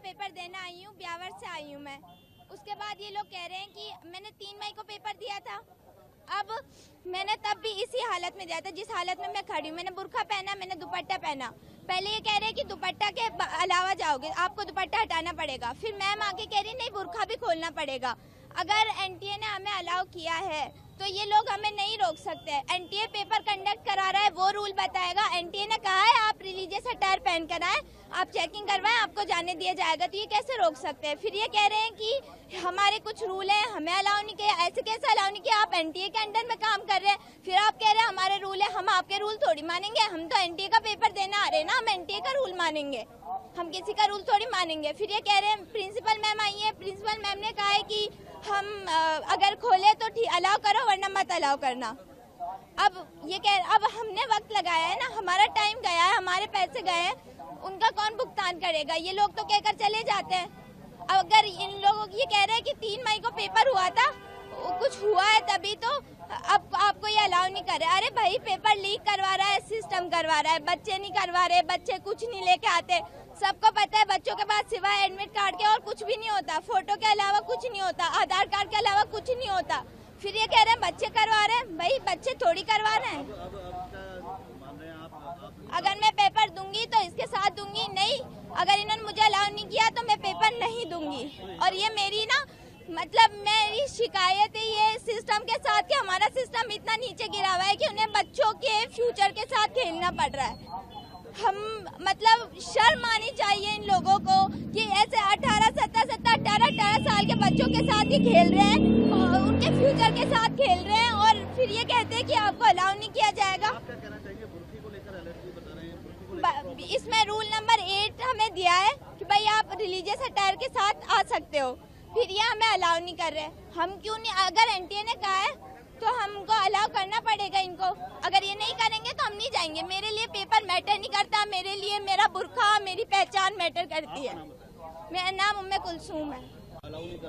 Paper देना आई हूँ, ब्यावर से आई हूँ मैं। उसके बाद ये लोग कह रहे हैं कि मैंने 3 मई को पेपर दिया था। अब मैंने तब भी इसी हालत में दिया था जिस हालत में मैं खड़ी हूँ। मैंने बुर्का पहना, मैंने दुपट्टा पहना। पहले ये कह रहे हैं कि दुपट्टा के अलावा जाओगे, आपको दुपट्टा हटाना पड़ेगा। फिर मैम आके कह रही नहीं, बुर्का भी खोलना पड़ेगा। अगर एनटीए ने हमें अलाउ किया है तो ये लोग हमें नहीं रोक सकते। एनटीए पेपर कंडक्ट करा रहा है, वो रूल बताएगा। एनटीए ने कहा है आप रिलीजियस अटायर पहन कर आए, आप चेकिंग करवाएं, आपको जाने दिया जाएगा। तो ये कैसे रोक सकते हैं? फिर ये कह रहे हैं कि हमारे कुछ रूल है, हमें अलाउ नहीं किया। ऐसे कैसे अलाउ नहीं किया? आप एनटीए के अंडर में काम कर रहे हैं, फिर आप कह रहे हैं हमारे रूल है। हम आपके रूल थोड़ी मानेंगे, हम तो एनटीए का पेपर देने आ रहे हैं ना, हम एनटीए का रूल मानेंगे, हम किसी का रूल थोड़ी मानेंगे। फिर ये कह रहे हैं प्रिंसिपल मैम आई है, प्रिंसिपल मैम ने कहा है कि हम अगर खोले तो ठीक अलाउ करो, वरना मत अलाउ करना। अब हमने वक्त लगाया है ना, हमारा टाइम गया है, हमारे पैसे गए हैं, उनका कौन भुगतान करेगा? ये लोग तो कहकर चले जाते हैं। अगर इन लोगों ये कह रहे हैं कि 3 मई को पेपर हुआ था, कुछ हुआ है तभी तो अब आपको ये अलाउ नहीं कर रहे। अरे भाई, पेपर लीक करवा रहा है, सिस्टम करवा रहा है, बच्चे नहीं करवा रहे, बच्चे कुछ नहीं लेके आते। सबको पता है बच्चों के पास सिवाय एडमिट कार्ड के और कुछ भी नहीं होता, फोटो के अलावा कुछ नहीं होता, आधार कार्ड के अलावा कुछ नहीं होता। फिर ये कह रहे हैं बच्चे करवा रहे हैं। भाई, बच्चे थोड़ी करवा रहे हैं। अगर मैं पेपर दूंगी तो इसके साथ दूंगी, नहीं अगर इन्होंने मुझे अलाउ नहीं किया तो मैं पेपर नहीं दूंगी। और ये मेरी मेरी शिकायत है ये सिस्टम के साथ कि हमारा सिस्टम इतना नीचे गिरा हुआ है कि उन्हें बच्चों के फ्यूचर के साथ खेलना पड़ रहा है। हम शर्म आनी चाहिए इन लोगों को कि ऐसे 18 साल के बच्चों के साथ ही खेल रहे हैं, और उनके फ्यूचर के साथ खेल रहे हैं, और फिर ये कहते हैं कि आपको अलाउ नहीं किया जाएगा। इसमें रूल नंबर 8 हमें दिया है कि भाई आप रिलीजियस अटायर के साथ आ सकते हो, फिर ये हमें अलाउ नहीं कर रहे। हम क्यों नहीं? अगर एनटीए ने कहा है तो हमको अलाउ करना पड़ेगा इनको। अगर ये नहीं करेंगे तो हम नहीं जाएंगे। मेरे लिए पेपर मैटर नहीं करता, मेरे लिए मेरा बुर्का, मेरी पहचान मैटर करती है। मेरा नाम उम्मे कुलसूम है।